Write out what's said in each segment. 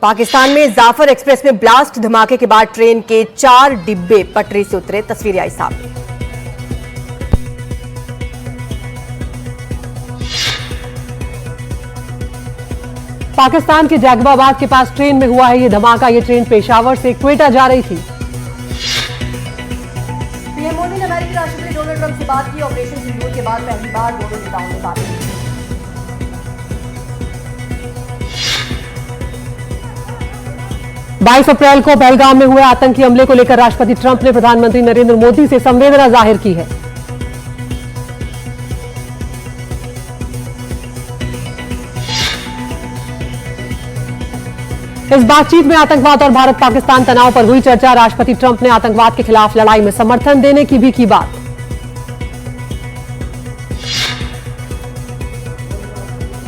पाकिस्तान में जाफर एक्सप्रेस में ब्लास्ट धमाके के बाद ट्रेन के 4 डिब्बे पटरी से उतरे, तस्वीरें आई सामने। पाकिस्तान के जैकबाबाद के पास ट्रेन में हुआ है ये धमाका। ये ट्रेन पेशावर से क्वेटा जा रही थी। पीएम मोदी ने अमेरिकी राष्ट्रपति डोनाल्ड ट्रंप से बात की। ऑपरेशन सिंदूर के बाद पहली बार दोनों नेताओं ने बात की। 22 अप्रैल को पहलगाम में हुए आतंकी हमले को लेकर राष्ट्रपति ट्रंप ने प्रधानमंत्री नरेंद्र मोदी से संवेदना जाहिर की है। इस बातचीत में आतंकवाद और भारत पाकिस्तान तनाव पर हुई चर्चा। राष्ट्रपति ट्रंप ने आतंकवाद के खिलाफ लड़ाई में समर्थन देने की भी की बात।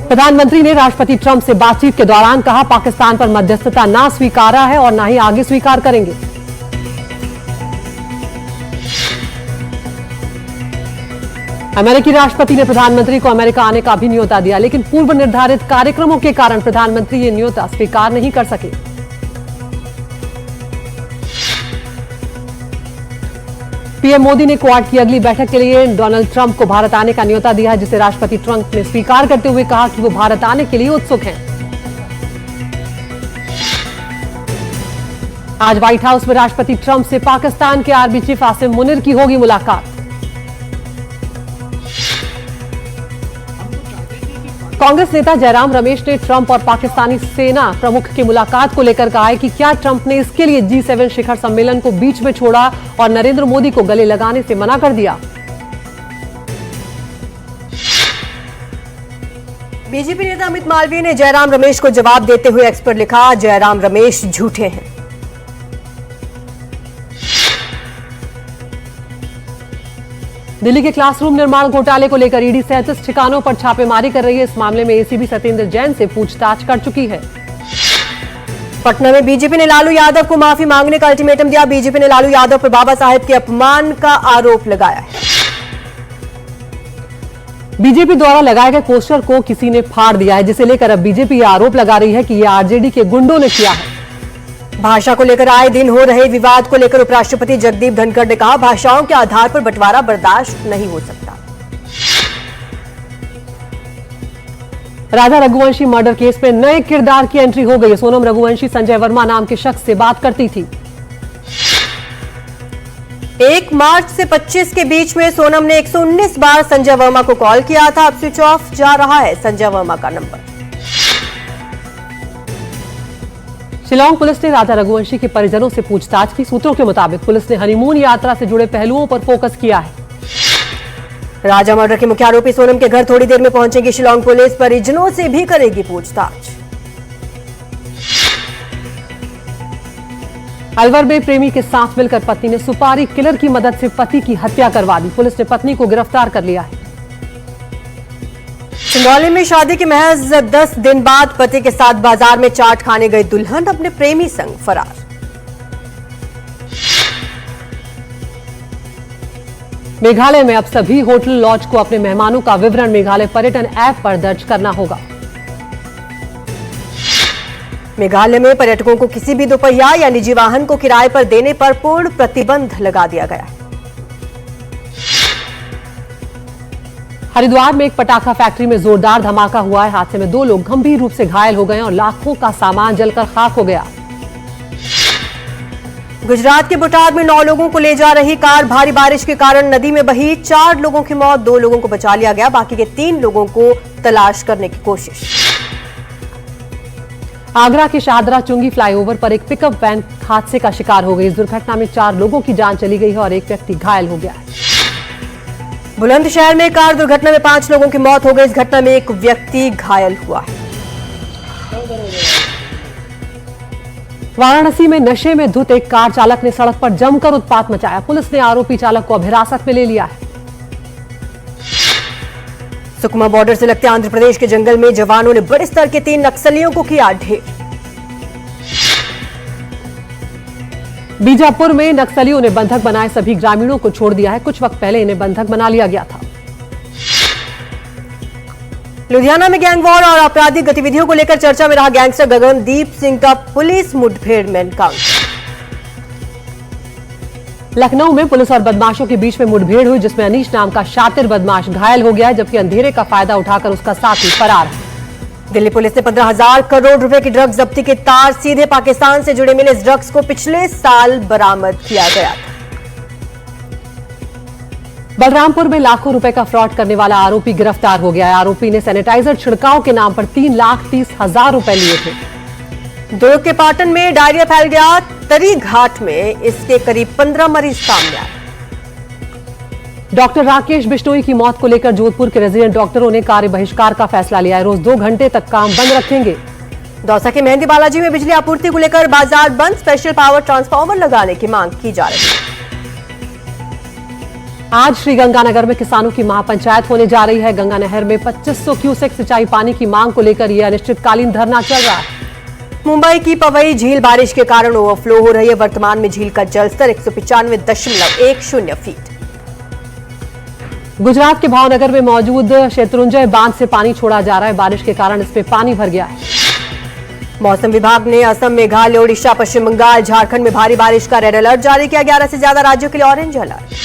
प्रधानमंत्री ने राष्ट्रपति ट्रंप से बातचीत के दौरान कहा, पाकिस्तान पर मध्यस्थता ना स्वीकारा है और ना ही आगे स्वीकार करेंगे। अमेरिकी राष्ट्रपति ने प्रधानमंत्री को अमेरिका आने का भी न्योता दिया, लेकिन पूर्व निर्धारित कार्यक्रमों के कारण प्रधानमंत्री ये न्योता स्वीकार नहीं कर सके। पीएम मोदी ने क्वाड की अगली बैठक के लिए डोनाल्ड ट्रंप को भारत आने का न्योता दिया है, जिसे राष्ट्रपति ट्रंप ने स्वीकार करते हुए कहा कि वो भारत आने के लिए उत्सुक हैं। आज व्हाइट हाउस में राष्ट्रपति ट्रंप से पाकिस्तान के आर्मी चीफ आसिम मुनीर की होगी मुलाकात। कांग्रेस नेता जयराम रमेश ने ट्रंप और पाकिस्तानी सेना प्रमुख की मुलाकात को लेकर कहा है कि क्या ट्रंप ने इसके लिए G7 शिखर सम्मेलन को बीच में छोड़ा और नरेंद्र मोदी को गले लगाने से मना कर दिया। बीजेपी नेता अमित मालवीय ने जयराम रमेश को जवाब देते हुए एक्स पर लिखा, जयराम रमेश झूठे हैं। दिल्ली के क्लासरूम निर्माण घोटाले को लेकर ईडी 37 ठिकानों पर छापेमारी कर रही है। इस मामले में एसीबी सत्येंद्र जैन से पूछताछ कर चुकी है। पटना में बीजेपी ने लालू यादव को माफी मांगने का अल्टीमेटम दिया। बीजेपी ने लालू यादव पर बाबा साहेब के अपमान का आरोप लगाया है। बीजेपी द्वारा लगाए गए पोस्टर को किसी ने फाड़ दिया है, जिसे लेकर अब बीजेपी यह आरोप लगा रही है कि यह आरजेडी के गुंडों ने किया है। भाषा को लेकर आए दिन हो रहे विवाद को लेकर उपराष्ट्रपति जगदीप धनखड़ ने कहा, भाषाओं के आधार पर बंटवारा बर्दाश्त नहीं हो सकता। राधा रघुवंशी मर्डर केस में नए किरदार की एंट्री हो गई। सोनम रघुवंशी संजय वर्मा नाम के शख्स से बात करती थी। 1 मार्च से 25 के बीच में सोनम ने 119 बार संजय वर्मा को कॉल किया था। अब स्विच ऑफ जा रहा है संजय वर्मा का नंबर। शिलांग पुलिस ने राधा रघुवंशी के परिजनों से पूछताछ की। सूत्रों के मुताबिक पुलिस ने हनीमून यात्रा से जुड़े पहलुओं पर फोकस किया है। राजा मर्डर के मुख्य आरोपी सोनम के घर थोड़ी देर में पहुंचेगी शिलांग पुलिस। परिजनों से भी करेगी पूछताछ। अलवर में प्रेमी के साथ मिलकर पत्नी ने सुपारी किलर की मदद से पति की हत्या करवा दी। पुलिस ने पत्नी को गिरफ्तार कर लिया है। सिंगरौली में शादी के महज 10 दिन बाद पति के साथ बाजार में चाट खाने गई दुल्हन अपने प्रेमी संग फरार। मेघालय में अब सभी होटल लॉज को अपने मेहमानों का विवरण मेघालय पर्यटन ऐप पर दर्ज करना होगा। मेघालय में पर्यटकों को किसी भी दोपहिया या निजी वाहन को किराए पर देने पर पूर्ण प्रतिबंध लगा दिया गया है। हरिद्वार में एक पटाखा फैक्ट्री में जोरदार धमाका हुआ है। हादसे में 2 लोग गंभीर रूप से घायल हो गए और लाखों का सामान जलकर खाक हो गया। गुजरात के बोटाद में 9 लोगों को ले जा रही कार भारी बारिश के कारण नदी में बही। 4 लोगों की मौत, 2 लोगों को बचा लिया गया। बाकी के 3 लोगों को तलाश करने की कोशिश। आगरा के शाहदरा चुंगी फ्लाईओवर पर एक पिकअप वैन हादसे का शिकार हो गई। इस दुर्घटना में 4 लोगों की जान चली गई है और एक व्यक्ति घायल हो गया है। बुलंदशहर में कार दुर्घटना में 5 लोगों की मौत हो गई। इस घटना में एक व्यक्ति घायल हुआ है। वाराणसी में नशे में धुत एक कार चालक ने सड़क पर जमकर उत्पात मचाया। पुलिस ने आरोपी चालक को अब हिरासत में ले लिया है। सुकमा बॉर्डर से लगते आंध्र प्रदेश के जंगल में जवानों ने बड़े स्तर के 3 नक्सलियों को किया ढेर। बीजापुर में नक्सलियों ने बंधक बनाए सभी ग्रामीणों को छोड़ दिया है। कुछ वक्त पहले इन्हें बंधक बना लिया गया था। लुधियाना में गैंग वॉर और आपराधिक गतिविधियों को लेकर चर्चा में रहा गैंगस्टर गगनदीप सिंह का पुलिस मुठभेड़ में एनकाउंटर। लखनऊ में पुलिस और बदमाशों के बीच में मुठभेड़ हुई, जिसमें अनीश नाम का शातिर बदमाश घायल हो गया, जबकि अंधेरे का फायदा उठाकर उसका साथी फरार है। दिल्ली पुलिस ने 15,000 करोड़ रुपए की ड्रग्स जब्ती के तार सीधे पाकिस्तान से जुड़े मिले इस ड्रग्स को पिछले साल बरामद किया गया था। बलरामपुर में लाखों रुपए का फ्रॉड करने वाला आरोपी गिरफ्तार हो गया है। आरोपी ने सैनिटाइजर छिड़काव के नाम पर 3,30,000 रुपए लिए थे। दुर्ग के पाटन में डायरिया फैल गया। तरी घाट में इसके करीब 15 मरीज सामने आए। डॉक्टर राकेश बिश्नोई की मौत को लेकर जोधपुर के रेजिडेंट डॉक्टरों ने कार्य बहिष्कार का फैसला लिया है। रोज 2 घंटे तक काम बंद रखेंगे। दौसा के मेहंदी बालाजी में बिजली आपूर्ति को लेकर बाजार बंद, स्पेशल पावर ट्रांसफार्मर लगाने की मांग की जा रही है। आज श्रीगंगानगर में किसानों की महापंचायत होने जा रही है। गंगा नहर में 2500 क्यूसेक सिंचाई पानी की मांग को लेकर यह अनिश्चितकालीन धरना चल रहा है। मुंबई की पवई झील बारिश के कारण ओवरफ्लो हो रही है। वर्तमान में झील का जलस्तर 195.10 फीट। गुजरात के भावनगर में मौजूद शत्रुंजय बांध से पानी छोड़ा जा रहा है। बारिश के कारण इसमें पानी भर गया है। मौसम विभाग ने असम, मेघालय, ओडिशा, पश्चिम बंगाल, झारखंड में भारी बारिश का रेड अलर्ट जारी किया। 11 से ज्यादा राज्यों के लिए ऑरेंज अलर्ट।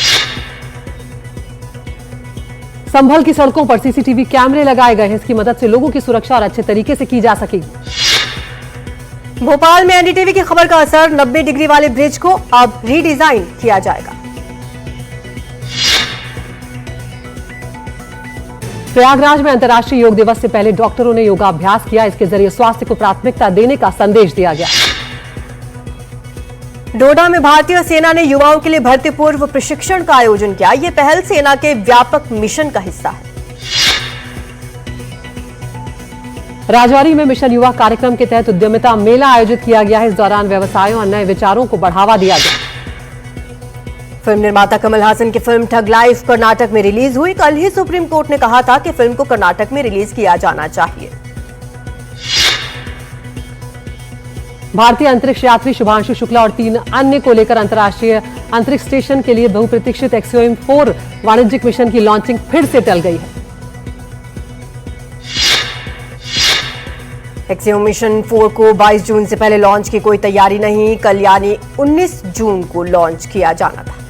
संभल की सड़कों पर सीसीटीवी कैमरे लगाए गए हैं। इसकी मदद से लोगों की सुरक्षा और अच्छे तरीके से की जा सकेगी। भोपाल में एनडीटीवी की खबर का असर, 90 डिग्री वाले ब्रिज को अब रीडिजाइन किया जाएगा। प्रयागराज में अंतर्राष्ट्रीय योग दिवस से पहले डॉक्टरों ने योगाभ्यास किया। इसके जरिए स्वास्थ्य को प्राथमिकता देने का संदेश दिया गया। डोडा में भारतीय सेना ने युवाओं के लिए भर्ती पूर्व प्रशिक्षण का आयोजन किया। यह पहल सेना के व्यापक मिशन का हिस्सा है। राजौरी में मिशन युवा कार्यक्रम के तहत उद्यमिता मेला आयोजित किया गया है। इस दौरान व्यवसायों और नए विचारों को बढ़ावा दिया गया। फिल्म निर्माता कमल हासन की फिल्म ठग लाइफ कर्नाटक में रिलीज हुई। कल ही सुप्रीम कोर्ट ने कहा था कि फिल्म को कर्नाटक में रिलीज किया जाना चाहिए। भारतीय अंतरिक्ष यात्री शुभांशु शुक्ला और 3 अन्य को लेकर अंतर्राष्ट्रीय अंतरिक्ष स्टेशन के लिए बहुप्रतीक्षित एक्सियोम 4 वाणिज्यिक मिशन की लॉन्चिंग फिर से टल गई है। एक्सियोम मिशन 4 को 22 जून से पहले लॉन्च की कोई तैयारी नहीं। कल यानी 19 जून को लॉन्च किया जाना था।